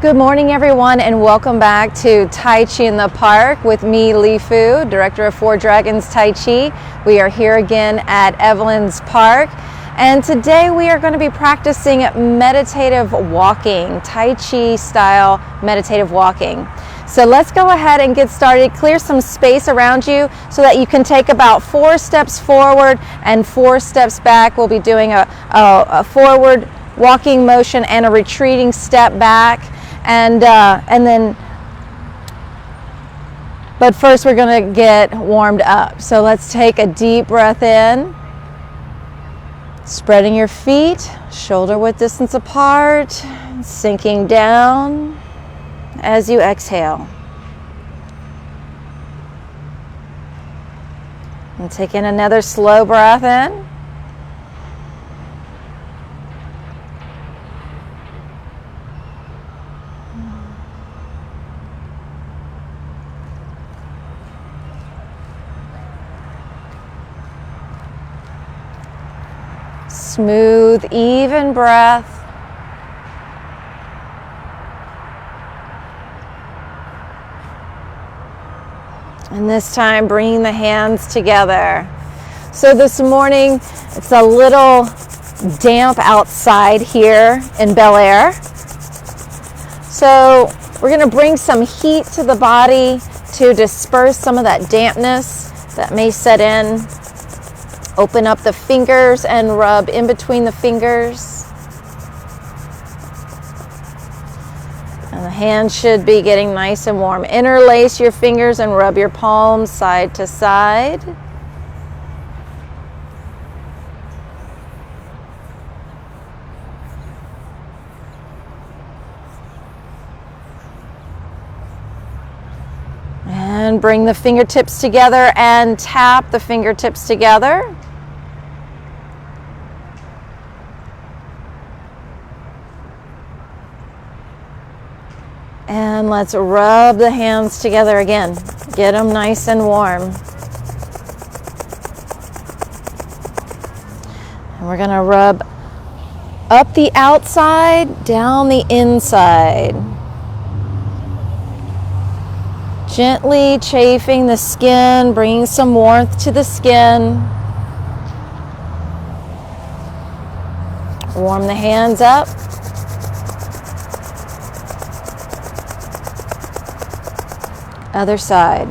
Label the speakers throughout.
Speaker 1: Good morning, everyone, and welcome back to Tai Chi in the Park with me, Li Fu, Director of Four Dragons Tai Chi. We are here again at Evelyn's Park, and today we are going to be practicing meditative walking, Tai Chi style meditative walking. So let's go ahead and get started. Clear some space around you so that you can take about 4 steps forward and 4 steps back. We'll be doing a forward walking motion and a retreating step back. And then, but first we're going to get warmed up. So let's take a deep breath in, spreading your feet, shoulder width distance apart, sinking down as you exhale. And take in another slow breath in. Smooth, even breath. And this time, bringing the hands together. So this morning, it's a little damp outside here in Bel Air. So we're going to bring some heat to the body to disperse some of that dampness that may set in. Open up the fingers and rub in between the fingers. And the hands should be getting nice and warm. Interlace your fingers and rub your palms side to side. And bring the fingertips together and tap the fingertips together. And let's rub the hands together again. Get them nice and warm. And we're going to rub up the outside, down the inside. Gently chafing the skin, bringing some warmth to the skin. Warm the hands up. Other side.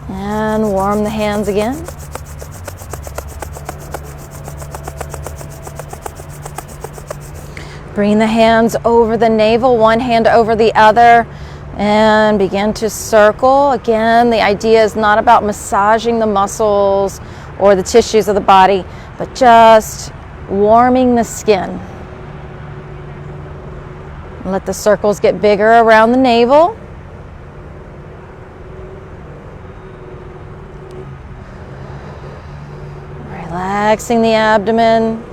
Speaker 1: And warm the hands again. Bring the hands over the navel, one hand over the other, and begin to circle. Again, the idea is not about massaging the muscles or the tissues of the body, but just warming the skin. Let the circles get bigger around the navel. Relaxing the abdomen.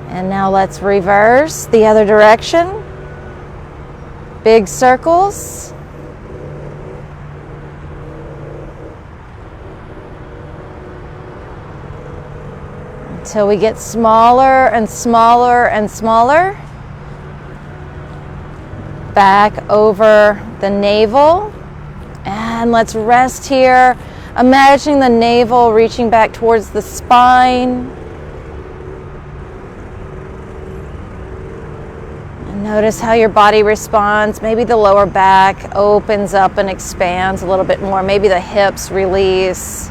Speaker 1: And now let's reverse the other direction. Big circles. Until we get smaller and smaller and smaller. Back over the navel. And let's rest here. Imagining the navel reaching back towards the spine. Notice how your body responds. Maybe the lower back opens up and expands a little bit more. Maybe the hips release.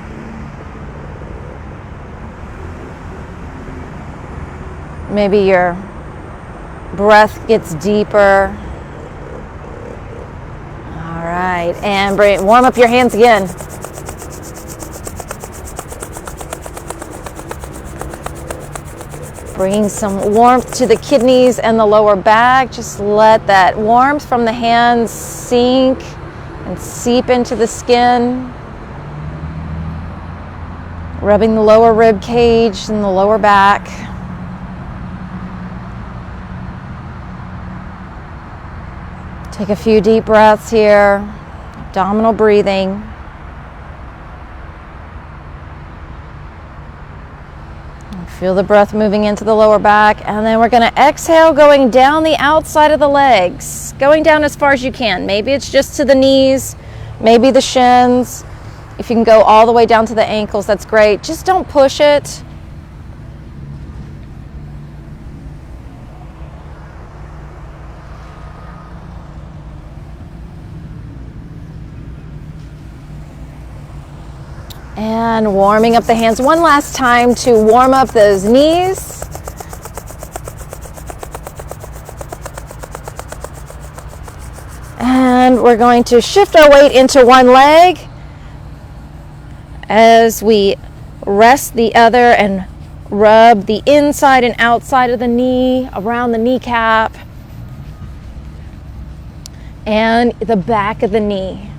Speaker 1: Maybe your breath gets deeper. All right, and warm up your hands again. Bringing some warmth to the kidneys and the lower back. Just let that warmth from the hands sink and seep into the skin. rubbing the lower rib cage and the lower back. Take a few deep breaths here, abdominal breathing. Feel the breath moving into the lower back, and then we're going to exhale, going down the outside of the legs, going down as far as you can. Maybe it's just to the knees, maybe the shins. If you can go all the way down to the ankles, that's great. Just don't push it. And warming up the hands one last time to warm up those knees. And we're going to shift our weight into one leg as we rest the other and rub the inside and outside of the knee, around the kneecap, and the back of the knee.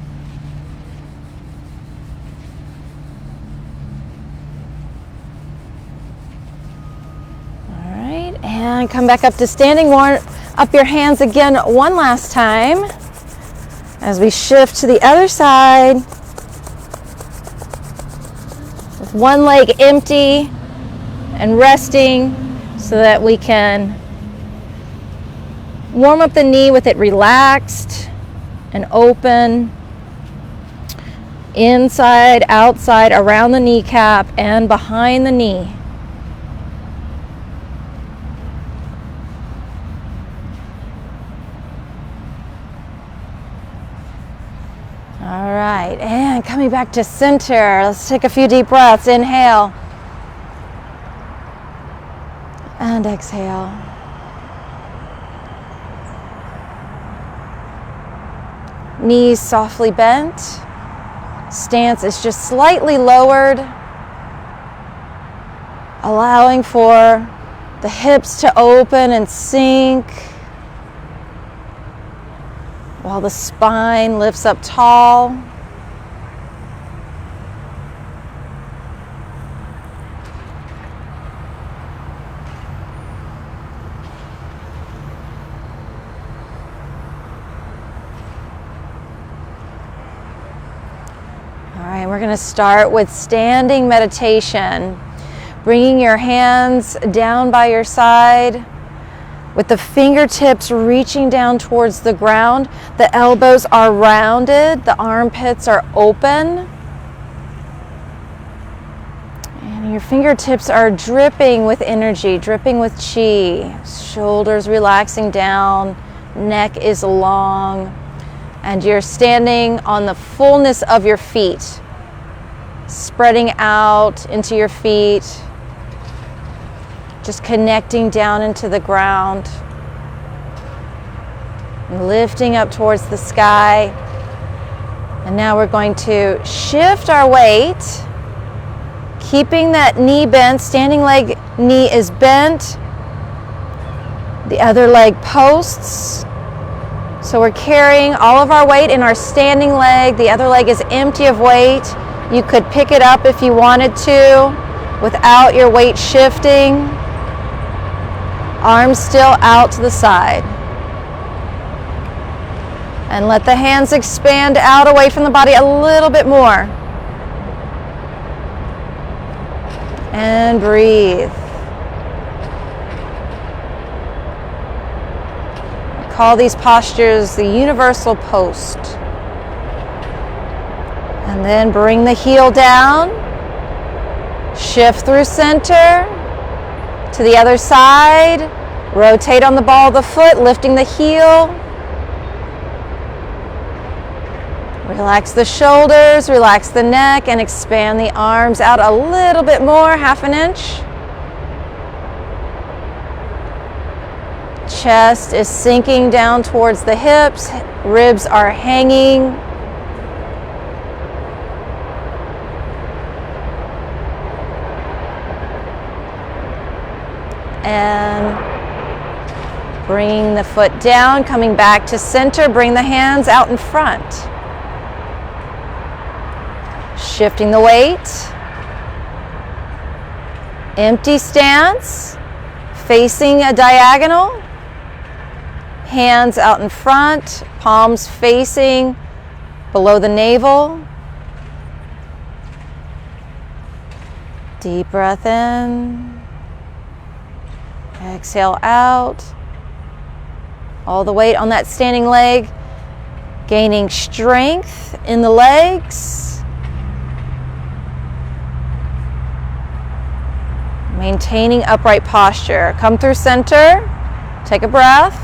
Speaker 1: And come back up to standing. Warm up your hands again one last time as we shift to the other side. With one leg empty and resting so that we can warm up the knee with it relaxed and open. Inside, outside, around the kneecap and behind the knee. All right, and coming back to center, let's take a few deep breaths. Inhale and exhale. Knees softly bent. Stance is just slightly lowered, allowing for the hips to open and sink, while the spine lifts up tall. All right, we're going to start with standing meditation, bringing your hands down by your side, with the fingertips reaching down towards the ground. The elbows are rounded, the armpits are open, and your fingertips are dripping with energy, dripping with chi. Shoulders relaxing down, neck is long, and you're standing on the fullness of your feet, spreading out into your feet, just connecting down into the ground, and lifting up towards the sky. And now we're going to shift our weight, keeping that knee bent. Standing leg knee is bent. The other leg posts. So we're carrying all of our weight in our standing leg. The other leg is empty of weight. You could pick it up if you wanted to without your weight shifting. Arms still out to the side. And let the hands expand out away from the body a little bit more. And breathe. Call these postures the universal post. And then bring the heel down. Shift through center. To the other side, rotate on the ball of the foot, lifting the heel. Relax the shoulders, relax the neck, and expand the arms out a little bit more, half an inch. Chest is sinking down towards the hips, ribs are hanging. And bringing the foot down, coming back to center, bring the hands out in front. Shifting the weight. Empty stance, facing a diagonal. Hands out in front, palms facing below the navel. Deep breath in. Exhale out. All the weight on that standing leg, gaining strength in the legs. Maintaining upright posture. Come through center. Take a breath.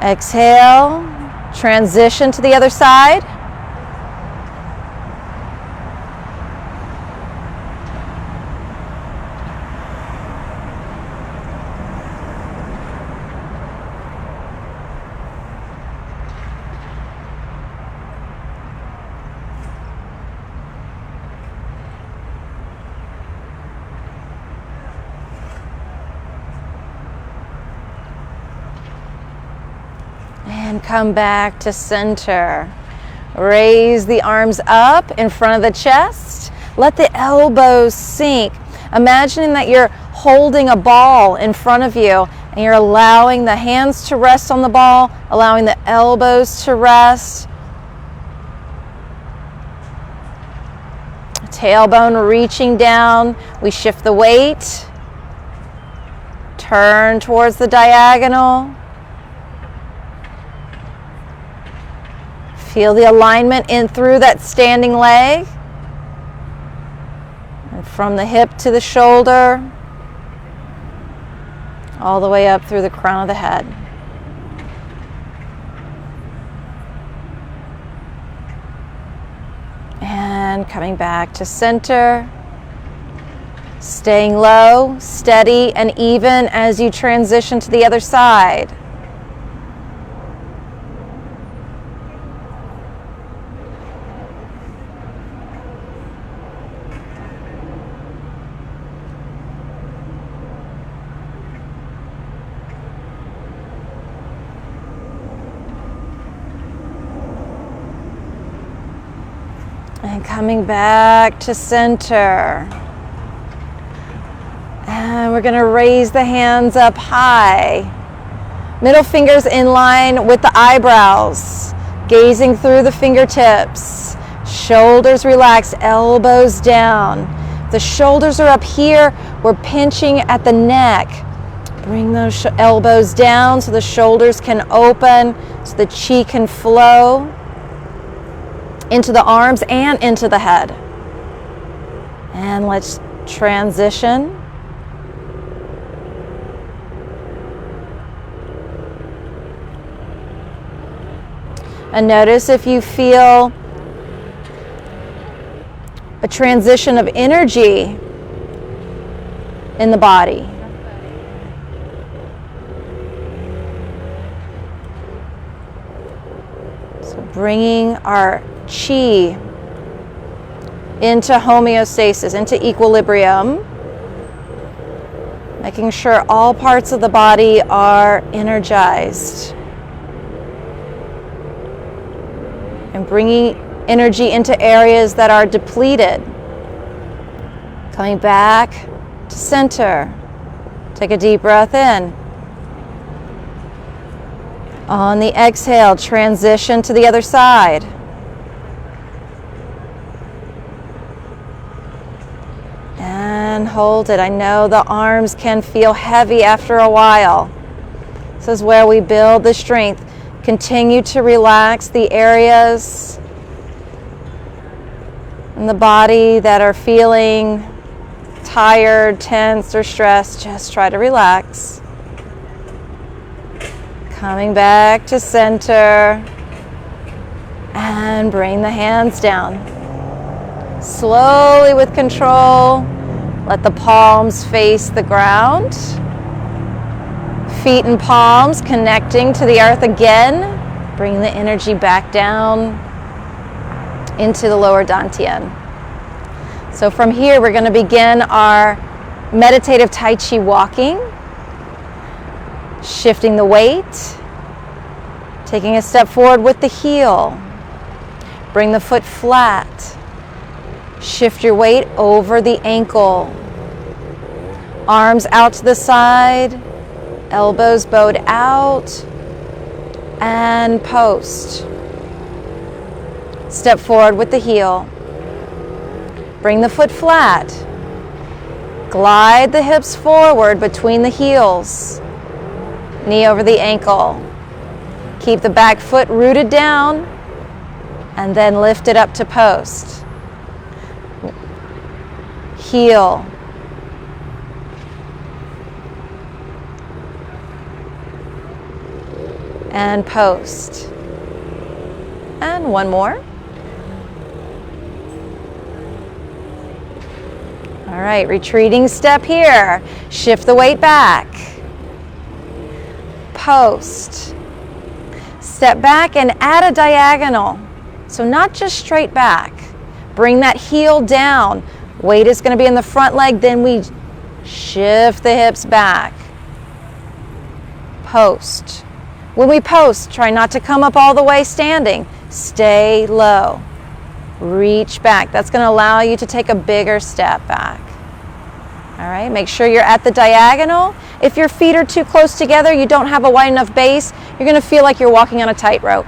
Speaker 1: Exhale. Transition to the other side. And come back to center. Raise the arms up in front of the chest. Let the elbows sink. Imagining that you're holding a ball in front of you and you're allowing the hands to rest on the ball, allowing the elbows to rest. Tailbone reaching down. We shift the weight. Turn towards the diagonal. Feel the alignment in through that standing leg. And from the hip to the shoulder, all the way up through the crown of the head. And coming back to center. Staying low, steady, and even as you transition to the other side. And coming back to center. And we're going to raise the hands up high. Middle fingers in line with the eyebrows. Gazing through the fingertips. Shoulders relaxed, elbows down. The shoulders are up here. We're pinching at the neck. Bring those elbows down so the shoulders can open, so the chi can flow into the arms and into the head. And let's transition. And notice if you feel a transition of energy in the body. So bringing our chi into homeostasis, into equilibrium, making sure all parts of the body are energized, and bringing energy into areas that are depleted. Coming back to center. Take a deep breath in. On the exhale, transition to the other side. And hold it. I know the arms can feel heavy after a while. This is where we build the strength. Continue to relax the areas in the body that are feeling tired, tense, or stressed. Just try to relax. Coming back to center. And bring the hands down. Slowly with control, let the palms face the ground. Feet and palms connecting to the earth again. Bring the energy back down into the lower dantian. So from here, we're going to begin our meditative Tai Chi walking. Shifting the weight. Taking a step forward with the heel. Bring the foot flat. Shift your weight over the ankle. Arms out to the side, elbows bowed out, and post. Step forward with the heel. Bring the foot flat. Glide the hips forward between the heels. Knee over the ankle. Keep the back foot rooted down and then lift it up to post. Heel. And post. And one more. All right, retreating step here. Shift the weight back. Post. Step back and add a diagonal. So not just straight back. Bring that heel down. Weight is going to be in the front leg, then we shift the hips back. Post. When we post, try not to come up all the way standing. Stay low. Reach back. That's going to allow you to take a bigger step back. All right, make sure you're at the diagonal. If your feet are too close together, you don't have a wide enough base, you're going to feel like you're walking on a tightrope.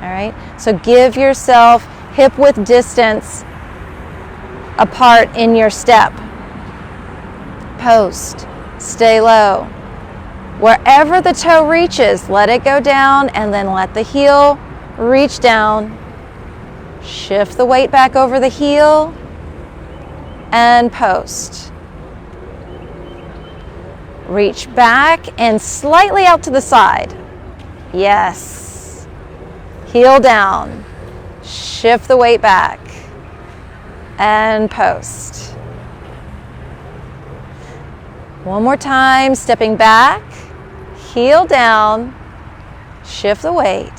Speaker 1: All right, so give yourself hip width distance apart in your step. Post. Stay low. Wherever the toe reaches, let it go down and then let the heel reach down. Shift the weight back over the heel and post. Reach back and slightly out to the side. Yes. Heel down. Shift the weight back and post. One more time, stepping back, heel down, shift the weight,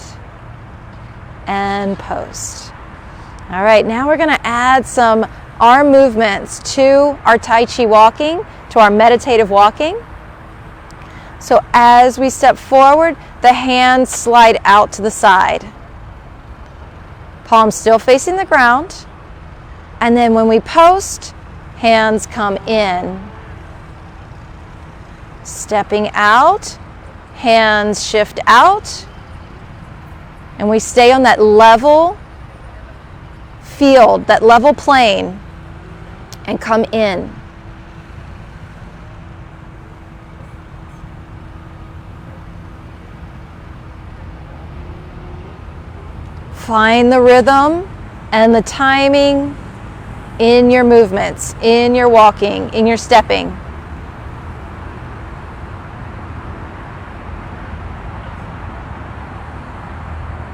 Speaker 1: and post. All right, now we're going to add some arm movements to our Tai Chi walking, to our meditative walking. So as we step forward, the hands slide out to the side. Palms still facing the ground. And then when we post, hands come in. Stepping out, hands shift out. And we stay on that level field, that level plane, and come in. Find the rhythm and the timing in your movements, in your walking, in your stepping.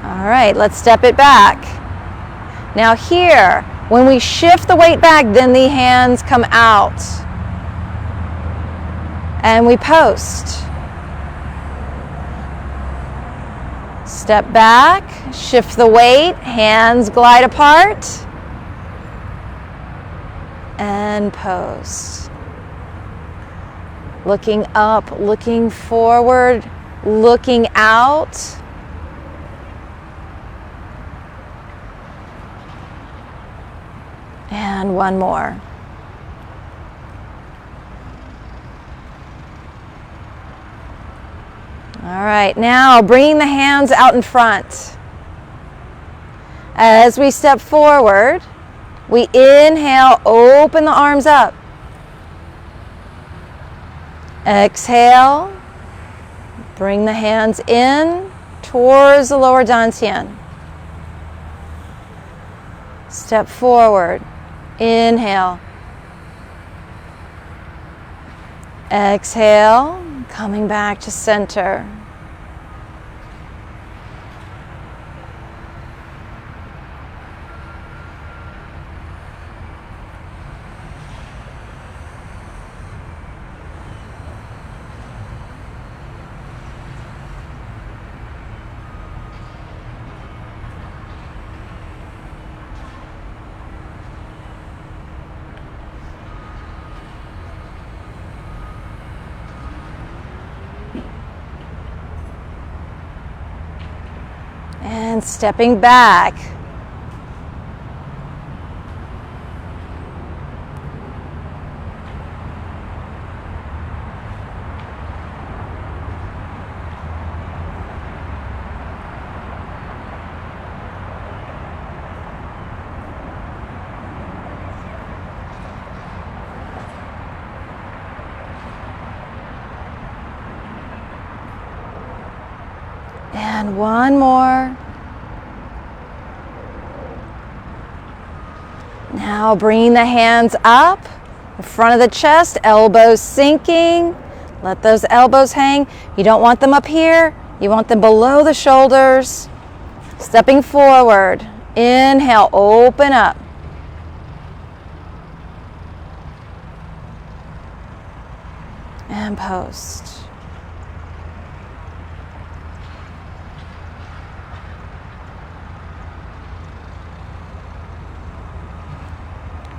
Speaker 1: All right, let's step it back. Now here, when we shift the weight back, then the hands come out. And we post. Step back, shift the weight, hands glide apart, and pose. Looking up, looking forward, looking out. And one more. All right, now bringing the hands out in front. As we step forward, we inhale, open the arms up. Exhale, bring the hands in towards the lower dantian. Step forward, inhale. Exhale, coming back to center. And stepping back. And one more. Now bringing the hands up in front of the chest, elbows sinking. Let those elbows hang. You don't want them up here. You want them below the shoulders. Stepping forward. Inhale, open up. And post.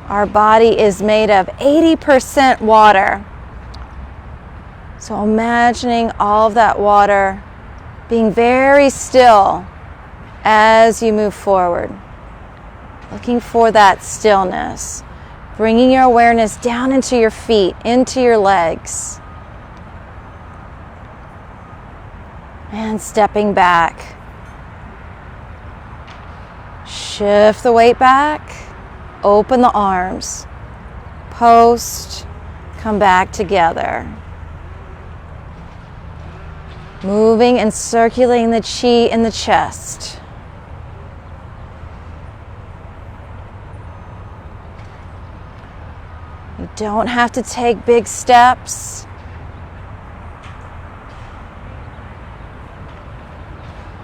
Speaker 1: Our body is made of 80% water. So imagining all of that water being very still as you move forward. Looking for that stillness. Bringing your awareness down into your feet, into your legs. And stepping back. Shift the weight back. Open the arms. Post. Come back together. Moving and circulating the chi in the chest. You don't have to take big steps.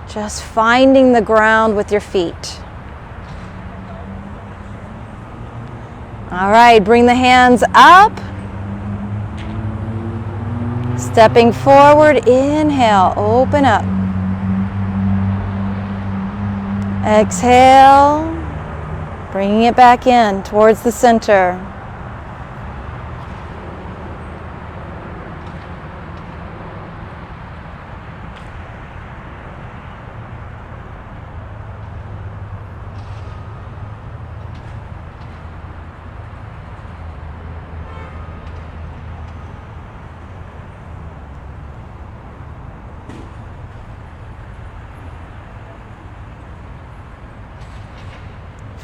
Speaker 1: Just finding the ground with your feet. All right, bring the hands up. Stepping forward, inhale, open up. Exhale, bringing it back in towards the center.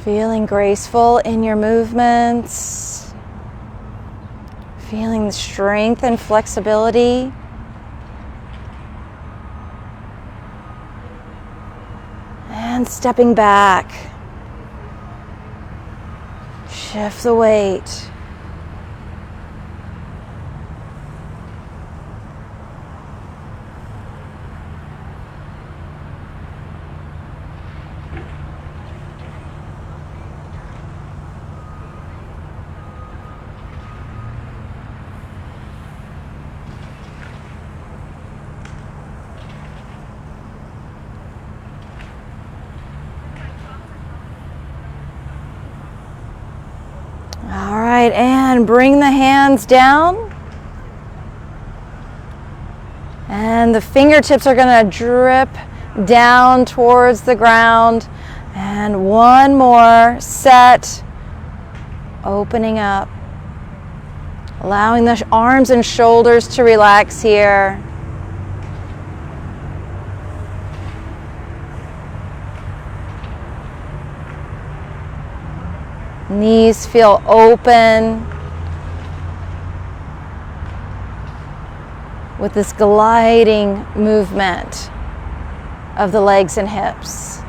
Speaker 1: Feeling graceful in your movements. Feeling the strength and flexibility. And stepping back. Shift the weight. All right, and bring the hands down. And the fingertips are going to drip down towards the ground. And one more set. Opening up. Allowing the arms and shoulders to relax here. Knees feel open with this gliding movement of the legs and hips.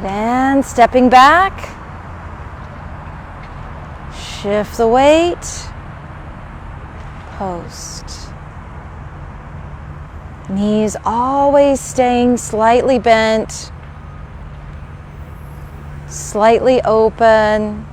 Speaker 1: And stepping back, shift the weight, post. Knees always staying slightly bent, slightly open.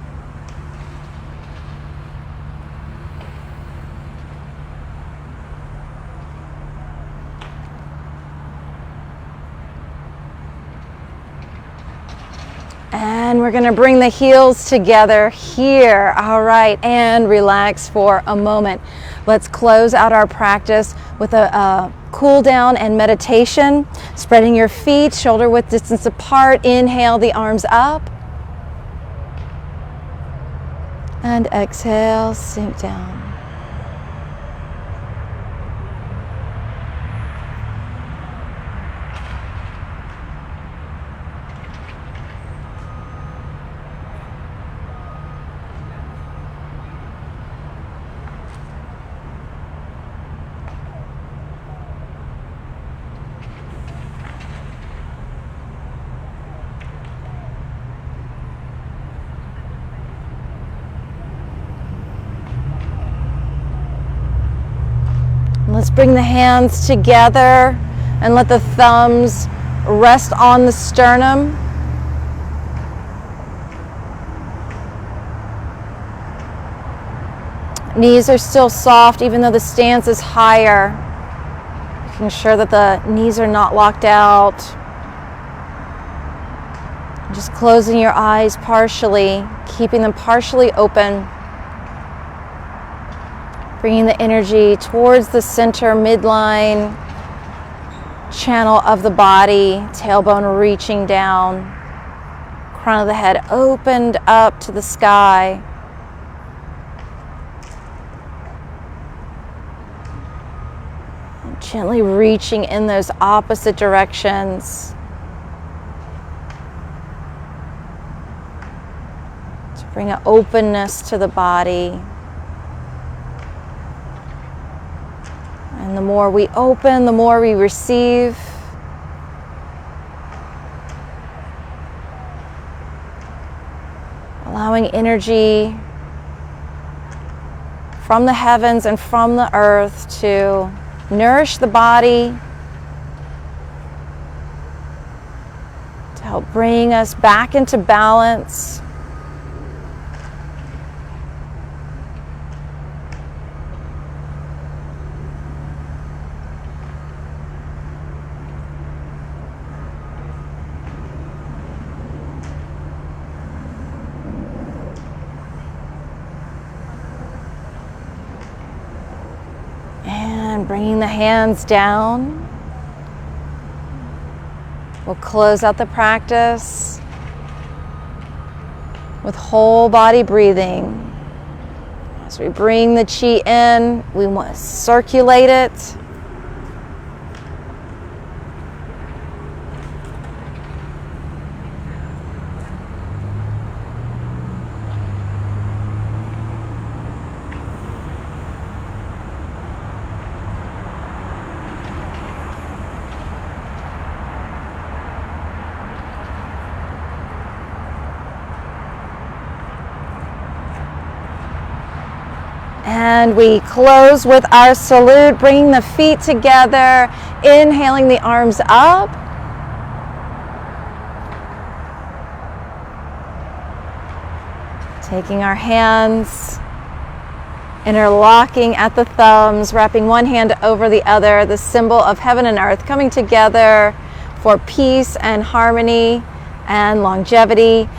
Speaker 1: And we're going to bring the heels together here. All right, and relax for a moment. Let's close out our practice with a cool down and meditation. Spreading your feet, shoulder width distance apart. Inhale the arms up. And exhale, sink down. Just bring the hands together and let the thumbs rest on the sternum. Knees are still soft even though the stance is higher. Making sure that the knees are not locked out. Just closing your eyes partially, keeping them partially open. Bringing the energy towards the center midline channel of the body, tailbone reaching down, crown of the head opened up to the sky. Gently reaching in those opposite directions to bring an openness to the body. And the more we open, the more we receive. Allowing energy from the heavens and from the earth to nourish the body, to help bring us back into balance. And bringing the hands down. We'll close out the practice with whole body breathing. As we bring the chi in, we want to circulate it. And we close with our salute, bringing the feet together, inhaling the arms up. Taking our hands, interlocking at the thumbs, wrapping one hand over the other, the symbol of heaven and earth coming together for peace and harmony and longevity.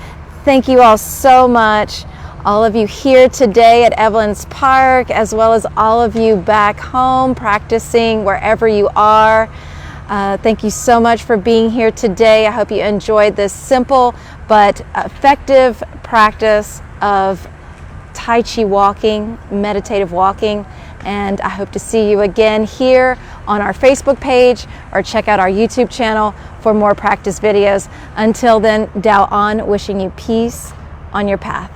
Speaker 1: Thank you all so much. All of you here today at Evelyn's Park, as well as all of you back home practicing wherever you are. Thank you so much for being here today. I hope you enjoyed this simple but effective practice of Tai Chi walking, meditative walking, and I hope to see you again here on our Facebook page or check out our YouTube channel for more practice videos. Until then, Dao On, wishing you peace on your path.